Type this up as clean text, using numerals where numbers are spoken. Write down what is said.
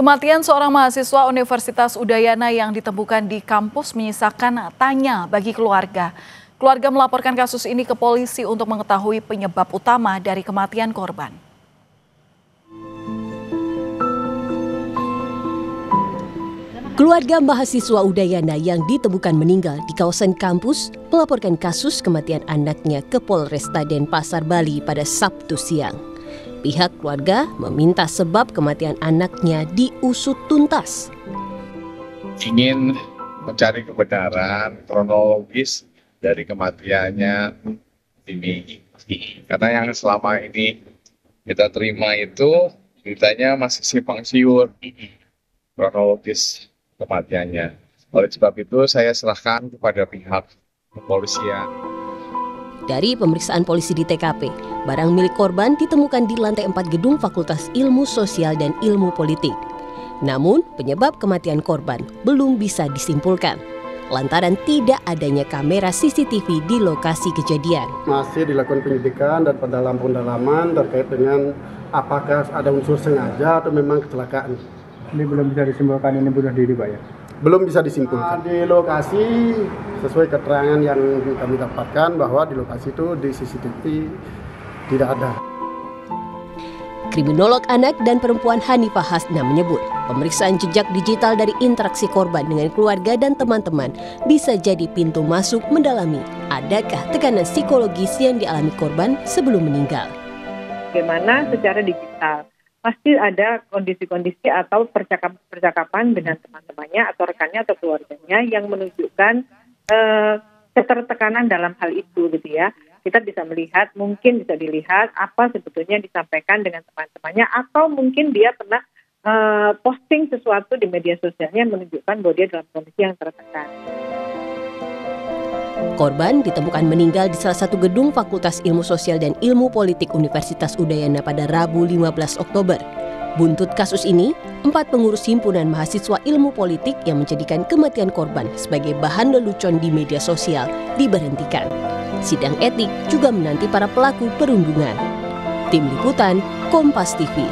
Kematian seorang mahasiswa Universitas Udayana yang ditemukan di kampus menyisakan tanya bagi keluarga. Keluarga melaporkan kasus ini ke polisi untuk mengetahui penyebab utama dari kematian korban. Keluarga mahasiswa Udayana yang ditemukan meninggal di kawasan kampus melaporkan kasus kematian anaknya ke Polresta Denpasar, Bali pada Sabtu siang. Pihak keluarga meminta sebab kematian anaknya diusut tuntas. Ingin mencari kebenaran kronologis dari kematiannya ini. Karena yang selama ini kita terima itu beritanya masih simpang siur kronologis kematiannya. Oleh sebab itu saya serahkan kepada pihak kepolisian. Dari pemeriksaan polisi di TKP, barang milik korban ditemukan di lantai 4 gedung Fakultas Ilmu Sosial dan Ilmu Politik. Namun, penyebab kematian korban belum bisa disimpulkan, lantaran tidak adanya kamera CCTV di lokasi kejadian. Masih dilakukan penyidikan dan pendalaman terkait dengan apakah ada unsur sengaja atau memang kecelakaan. Ini belum bisa disimpulkan ini bunuh diri, Pak, ya? Belum bisa disimpulkan. Di lokasi sesuai keterangan yang kami dapatkan bahwa di lokasi itu di CCTV tidak ada. Kriminolog anak dan perempuan Hanifah Hasna menyebut pemeriksaan jejak digital dari interaksi korban dengan keluarga dan teman-teman bisa jadi pintu masuk mendalami adakah tekanan psikologis yang dialami korban sebelum meninggal. Bagaimana secara digital pasti ada kondisi-kondisi atau percakapan dengan teman-temannya atau rekannya atau keluarganya yang menunjukkan ketertekanan dalam hal itu gitu ya. Kita bisa melihat, mungkin bisa dilihat apa sebetulnya disampaikan dengan teman-temannya atau mungkin dia pernah posting sesuatu di media sosialnya menunjukkan bahwa dia dalam kondisi yang tertekan. Korban ditemukan meninggal di salah satu gedung Fakultas Ilmu Sosial dan Ilmu Politik Universitas Udayana pada Rabu 15 Oktober. Buntut kasus ini, 4 pengurus himpunan mahasiswa ilmu politik yang menjadikan kematian korban sebagai bahan lelucon di media sosial diberhentikan. Sidang etik juga menanti para pelaku perundungan. Tim Liputan, Kompas TV.